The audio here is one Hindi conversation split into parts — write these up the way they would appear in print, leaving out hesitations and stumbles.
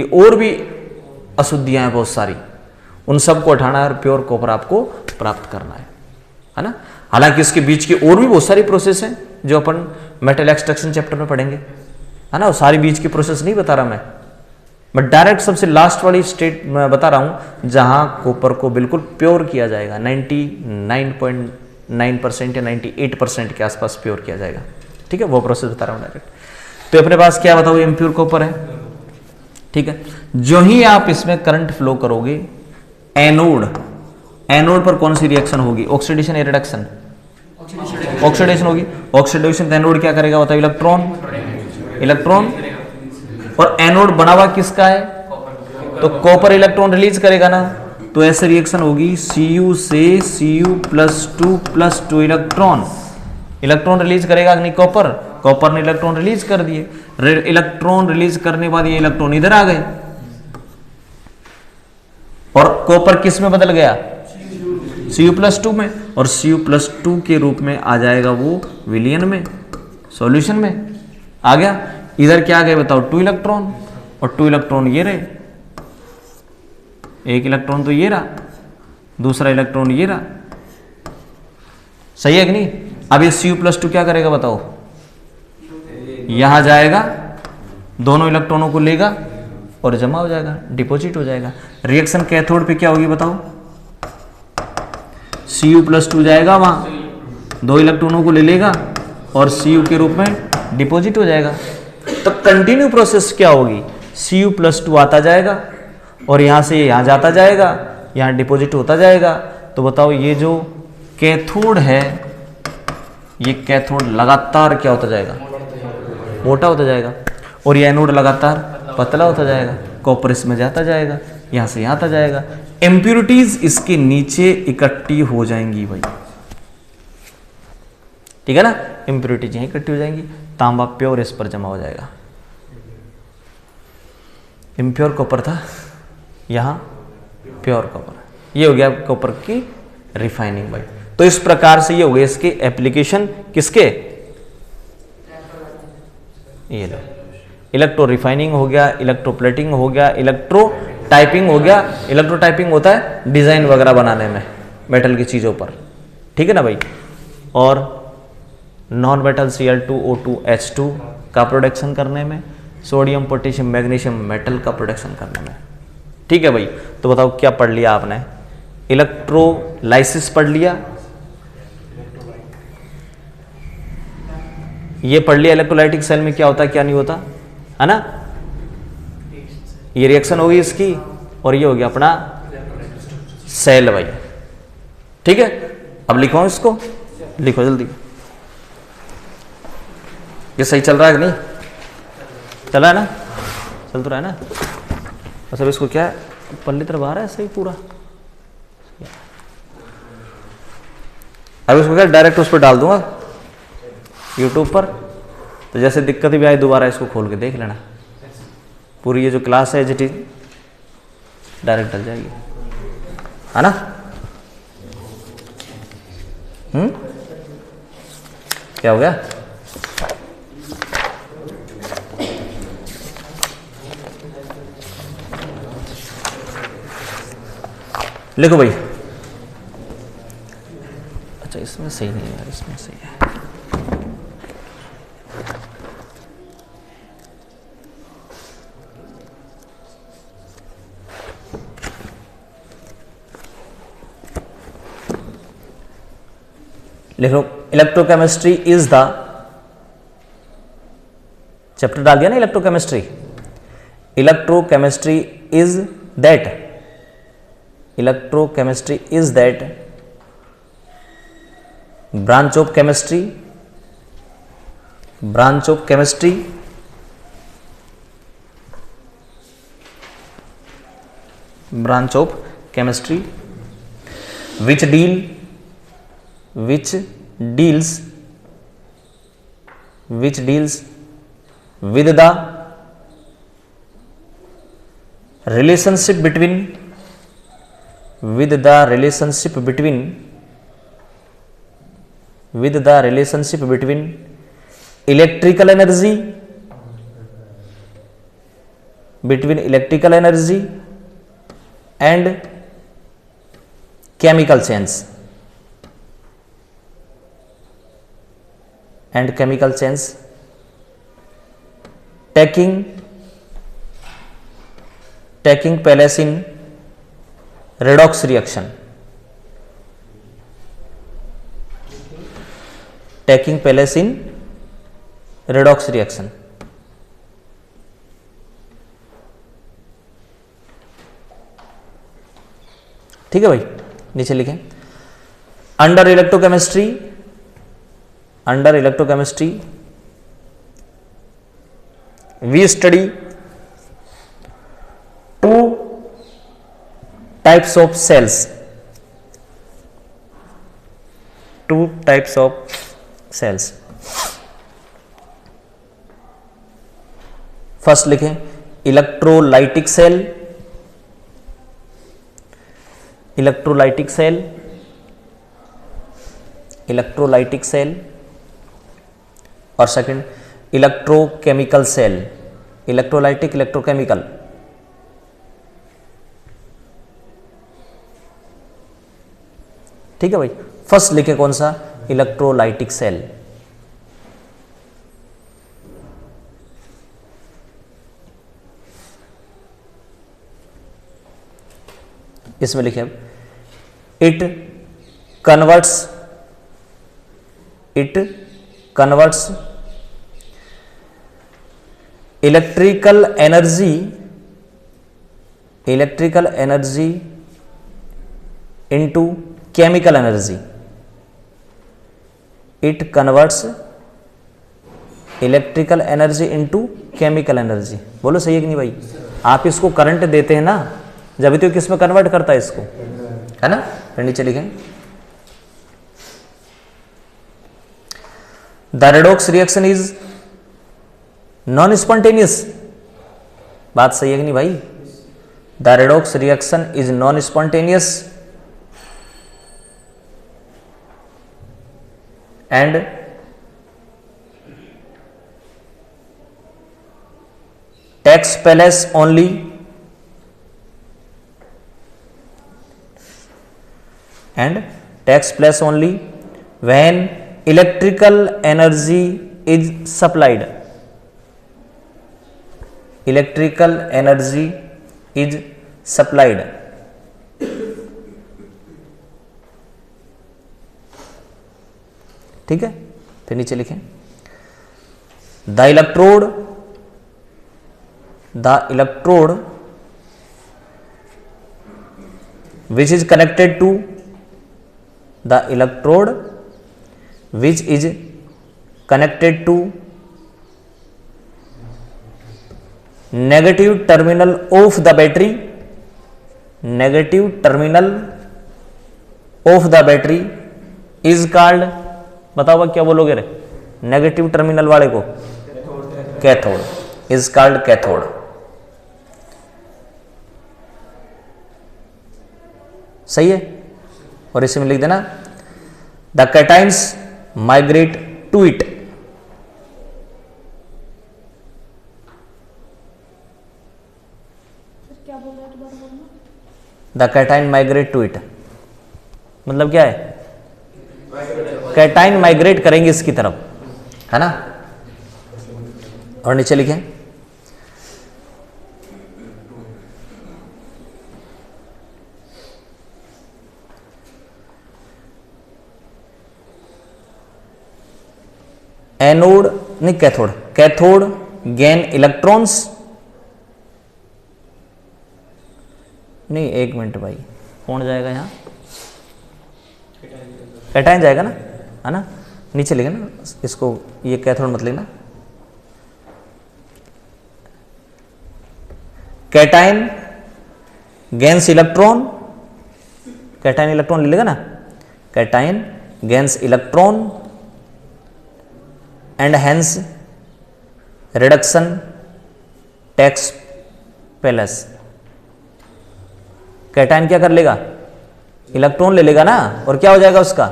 और भी अशुद्धियां हैं बहुत सारी, उन सबको हटाना है और प्योर कॉपर आपको प्राप्त करना है ना। हालांकि इसके बीच की और भी बहुत सारी प्रोसेस हैं जो अपन मेटल एक्सट्रैक्शन चैप्टर में पढ़ेंगे, है ना। सारी बीच की प्रोसेस नहीं बता रहा मैं, बट डायरेक्ट सबसे लास्ट वाली स्टेट मैं बता रहा हूं जहां कॉपर को बिल्कुल प्योर किया जाएगा, 99.9% या 98% के आसपास प्योर किया जाएगा, ठीक है। वो प्रोसेस बता रहा हूं डायरेक्ट। तो अपने पास क्या बताओ, इम्प्योर कॉपर है, ठीक है। जो ही आप इसमें करंट फ्लो करोगे, एनोड पर कौन सी रिएक्शन होगी, ऑक्सीडेशन या रिडक्शन? ऑक्सीडेशन होगी। ऑक्सीडेशन एनोड क्या करेगा बताओ, इलेक्ट्रॉन। और एनोड बना हुआ किसका है, तो कॉपर इलेक्ट्रॉन रिलीज करेगा ना, तो ऐसे रिएक्शन होगी Cu से Cu+2+2 इलेक्ट्रॉन रिलीज करेगा नहीं, कॉपर ने इलेक्ट्रॉन रिलीज कर दिए। इलेक्ट्रॉन रिलीज करने के बाद ये इलेक्ट्रॉन इधर आ गए और कॉपर किस में बदल गया, Cu+2 में, और Cu+2 के रूप में आ जाएगा वो विलियन में, सॉल्यूशन में आ गया। इधर क्या आ गए बताओ, 2 इलेक्ट्रॉन, और 2 इलेक्ट्रॉन ये रहे, एक इलेक्ट्रॉन तो ये रहा, दूसरा इलेक्ट्रॉन ये रहा, सही है कि नहीं। अब ये Cu+2 क्या करेगा बताओ, यहां जाएगा, दोनों इलेक्ट्रॉनों को लेगा और जमा हो जाएगा, डिपॉजिट हो जाएगा। रिएक्शन कैथोड पे क्या होगी बताओ, Cu+2 जाएगा वहां, 2 इलेक्ट्रॉनों को ले लेगा और Cu के रूप में डिपॉजिट हो जाएगा। तो कंटिन्यू प्रोसेस क्या होगी, Cu+2 आता जाएगा और यहां से यहां जाता जाएगा, यहां डिपॉजिट होता जाएगा। तो बताओ ये जो कैथोड है, ये कैथोड लगातार क्या होता जाएगा, मोटा होता जाएगा, और ये एनोड लगातार पतला होता जाएगा, कॉपर इसमें जाता जाएगा, यहां से यहां आता जाएगा। इम्प्यूरिटीज इसके नीचे इकट्ठी हो जाएंगी भाई, ठीक है ना। इम्प्यूरिटीज यहीं इकट्ठी हो जाएंगी, तांबा प्योर इस पर जमा हो जाएगा। इम्प्योर कॉपर था, यहां प्योर कॉपर, ये हो गया कॉपर की रिफाइनिंग भाई। तो इस प्रकार से ये हो गए इसके एप्लीकेशन, किसके, ये लो, इलेक्ट्रो रिफाइनिंग हो गया, इलेक्ट्रोप्लेटिंग हो गया, इलेक्ट्रो टाइपिंग हो गया। इलेक्ट्रो टाइपिंग होता है डिजाइन वगैरह बनाने में मेटल की चीजों पर, ठीक है ना भाई। और नॉन मेटल Cl2O2H2 का प्रोडक्शन करने में, सोडियम पोटेशियम मैग्नीशियम मेटल का प्रोडक्शन करने में, ठीक है भाई। तो बताओ क्या पढ़ लिया आपने, इलेक्ट्रोलाइसिस पढ़ लिया, ये पढ़ लिया इलेक्ट्रोलाइटिक सेल में क्या होता है क्या नहीं होता, है ना। ये रिएक्शन होगी इसकी, और ये हो गया अपना सेल भाई, ठीक है। अब लिखो इसको, लिखो जल्दी। ये सही चल रहा है कि नहीं, चल रहा है ना, चल तो रहा है ना। बस अब इसको क्या है, पल्ली तरफ आ रहा है सही पूरा। अब इसको क्या डायरेक्ट उस पर डाल दूंगा यूट्यूब पर, तो जैसे दिक्कत भी आई दोबारा इसको खोल के देख लेना, पूरी ये जो क्लास है एज डायरेक्ट डल जाएगी, है ना। क्या हो गया, लिखो भाई। अच्छा इसमें सही नहीं है यार, इसमें सही है। लिखो, इलेक्ट्रोकेमिस्ट्री इज द, चैप्टर डाल दिया ना electrochemistry. Electrochemistry is that, electrochemistry is that branch of chemistry, branch of chemistry branch of chemistry which deals with the relationship between electrical energy between electrical energy and chemical change taking place in redox reaction, ठीक है भाई। नीचे लिखें under electrochemistry we study two types of cells. First लिखें इलेक्ट्रोलाइटिक सेल और second electrochemical cell, electrolytic electrochemical. ठीक है भाई। फर्स्ट लिखे कौन सा, इलेक्ट्रोलाइटिक सेल। इसमें लिखे it converts electrical energy into chemical energy. It converts electrical energy into chemical energy. बोलो सही है कि नहीं भाई? आप इसको करंट देते हैं ना, जब तो किस में कन्वर्ट करता है इसको, है ना। फिर नीचे लिखें the redox reaction is non spontaneous. बात सही है कि नहीं भाई? The redox reaction is non spontaneous and takes place only when electrical energy is supplied, ठीक है। फिर नीचे लिखें the electrode which is connected to negative terminal of the battery is called, बताओ क्या बोलोगे रे? नेगेटिव टर्मिनल वाले को कैथोड, इज कॉल्ड कैथोड। सही है। और इसी में लिख देना the cations migrate to it. The cation migrate to it मतलब क्या है? कैटाइन माइग्रेट करेंगे इसकी तरफ, है ना। और नीचे लिखें एनोड नहीं कैथोड गेन इलेक्ट्रॉन्स। नहीं एक मिनट भाई, कौन जाएगा यहाँ? कैटाइन जाएगा ना, है ना। नीचे लिखे ना इसको, ये कैथोड मत लेना। Cation gains electron, cation electron ले लेगा ना। Cation gains electron and hence reduction takes place. Cation क्या कर लेगा? इलेक्ट्रॉन ले लेगा ना, और क्या हो जाएगा? उसका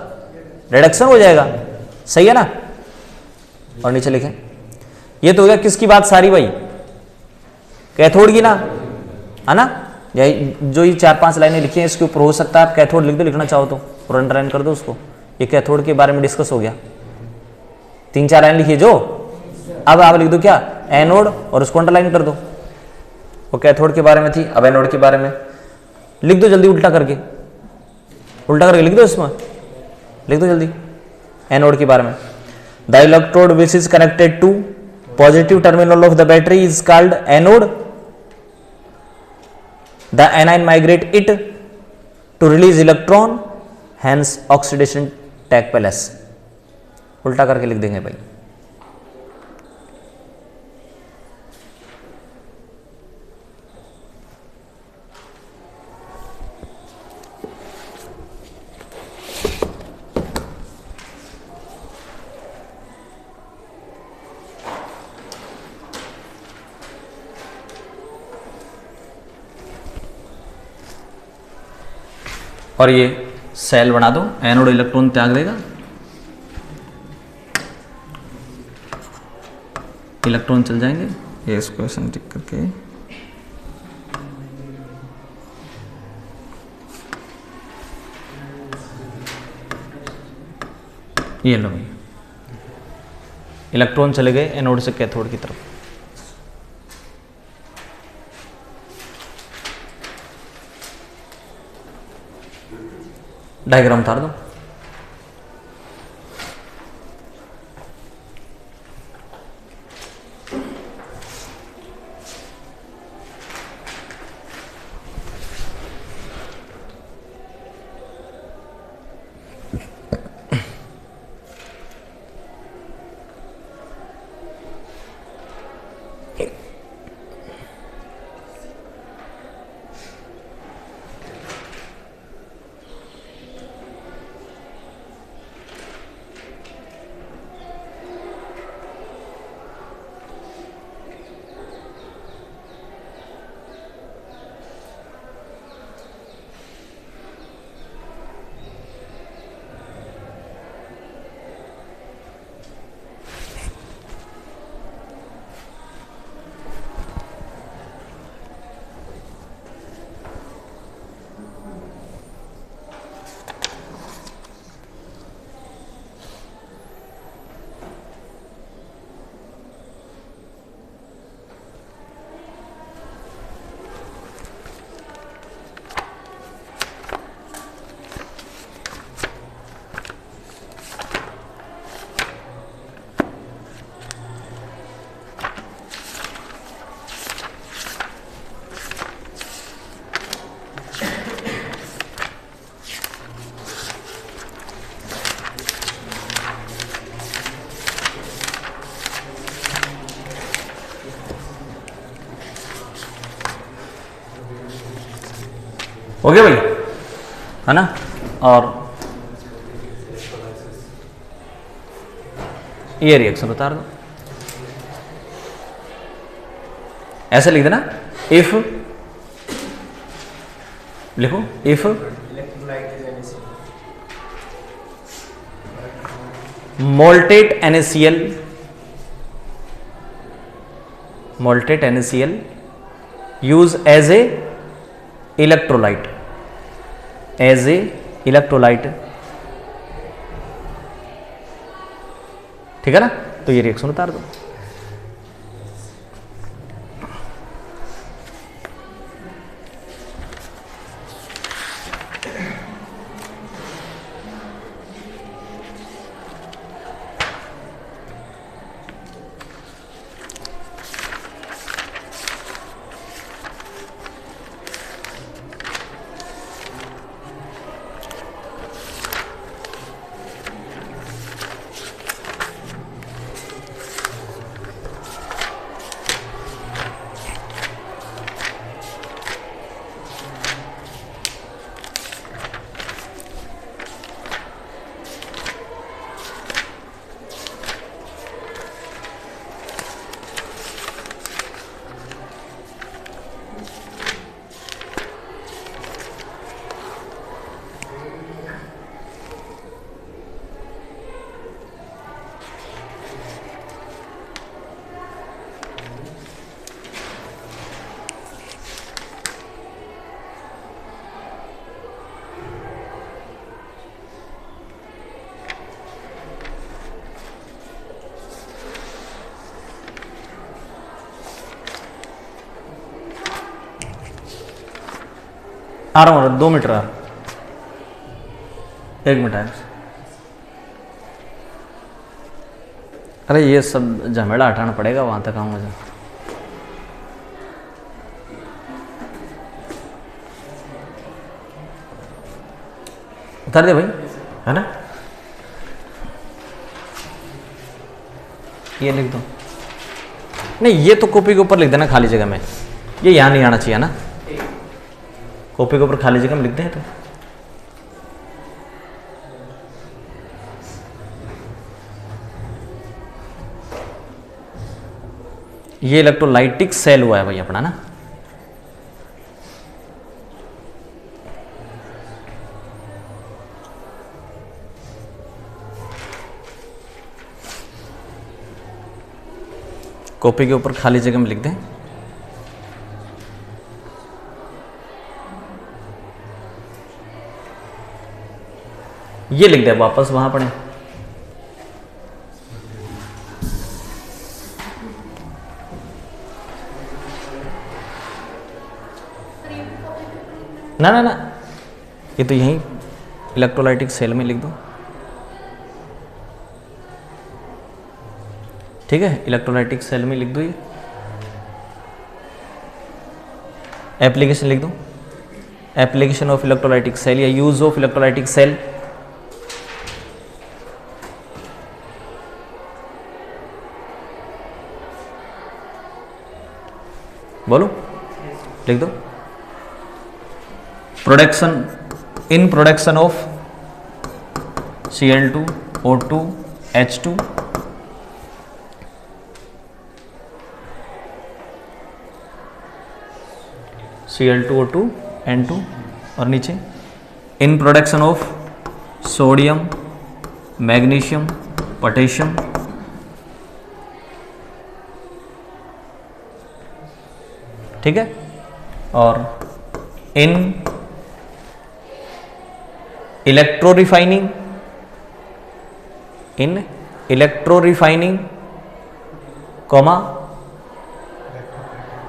रिडक्शन हो जाएगा। सही है ना। और नीचे लिखें ये तो हो गया किसकी बात सारी भाई? कैथोड की ना, है ना। यही जो ये 4-5 लाइनें लिखी हैं इसके ऊपर हो सकता है आप कैथोड लिख दो, लिखना चाहो तो, और अंडरलाइन कर दो उसको। ये कैथोड के बारे में डिस्कस हो गया, 3-4 लाइन लिखिए जो। अब आप लिख दो क्या, एनोड, और उसको अंडरलाइन कर दो। वो कैथोड के बारे में थी, अब एनोड के बारे में लिख दो जल्दी, उल्टा करके लिख दो, इसमें लिख दो जल्दी एनोड के बारे में। The electrode which is connected to positive terminal of the battery is called anode. The anion migrate it to release electron, hence oxidation take place. उल्टा करके लिख देंगे भाई। और ये सेल बना दो, एनोड इलेक्ट्रॉन त्याग देगा, इलेक्ट्रॉन चल जाएंगे। ये इसको ऐसे टिक करके ये लो, इलेक्ट्रॉन चले गए एनोड से कैथोड की तरफ। डायग्राम उतार दो। ओके भाई, है ना। और ये रिएक्शन उतार दो, ऐसे लिख देना। इफ लिखो, if molten NaCl used as a electrolyte, ठीक है ना। तो ये रिएक्शन उतार दो। आ रहा हूँ, 2 मीटर आ रहा, 1 मिनट है। अरे ये सब झमेला हटाना पड़ेगा, वहाँ तक आऊँगा मुझे। उतार दे भाई, है ना। ये लिख दो, नहीं ये तो कॉपी के ऊपर लिख देना खाली जगह में, ये यहाँ नहीं आना चाहिए ना, कॉपी के ऊपर खाली जगह में लिख दें। तो ये इलेक्ट्रोलाइटिक सेल हुआ है भाई अपना ना। कॉपी के ऊपर खाली जगह में लिख दें। ये लिख दे वापस वहां पढ़े। ना ना ना, ये तो यहीं इलेक्ट्रोलाइटिक सेल में लिख दो, ठीक है। इलेक्ट्रोलाइटिक सेल में लिख दो, ये एप्लीकेशन लिख दो, एप्लीकेशन ऑफ इलेक्ट्रोलाइटिक सेल या यूज ऑफ इलेक्ट्रोलाइटिक सेल। बोलो, लिख दो। Production, in production of Cl2 O2 H2 Cl2 O2 N2 और नीचे in production of sodium magnesium potassium, ठीक है। और in electro refining, in electro refining comma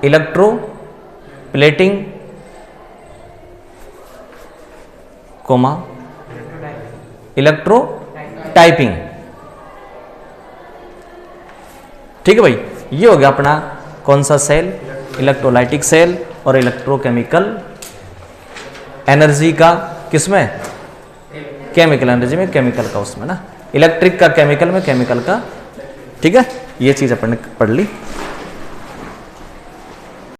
electro plating comma electro typing, ठीक है भाई। ये हो गया अपना कौन सा सेल, इलेक्ट्रोलाइटिक सेल। और इलेक्ट्रोकेमिकल एनर्जी का किसमें, केमिकल एनर्जी में, केमिकल का उसमें ना, इलेक्ट्रिक का केमिकल में, केमिकल का, ठीक है। ये चीज अपन ने पढ़ ली।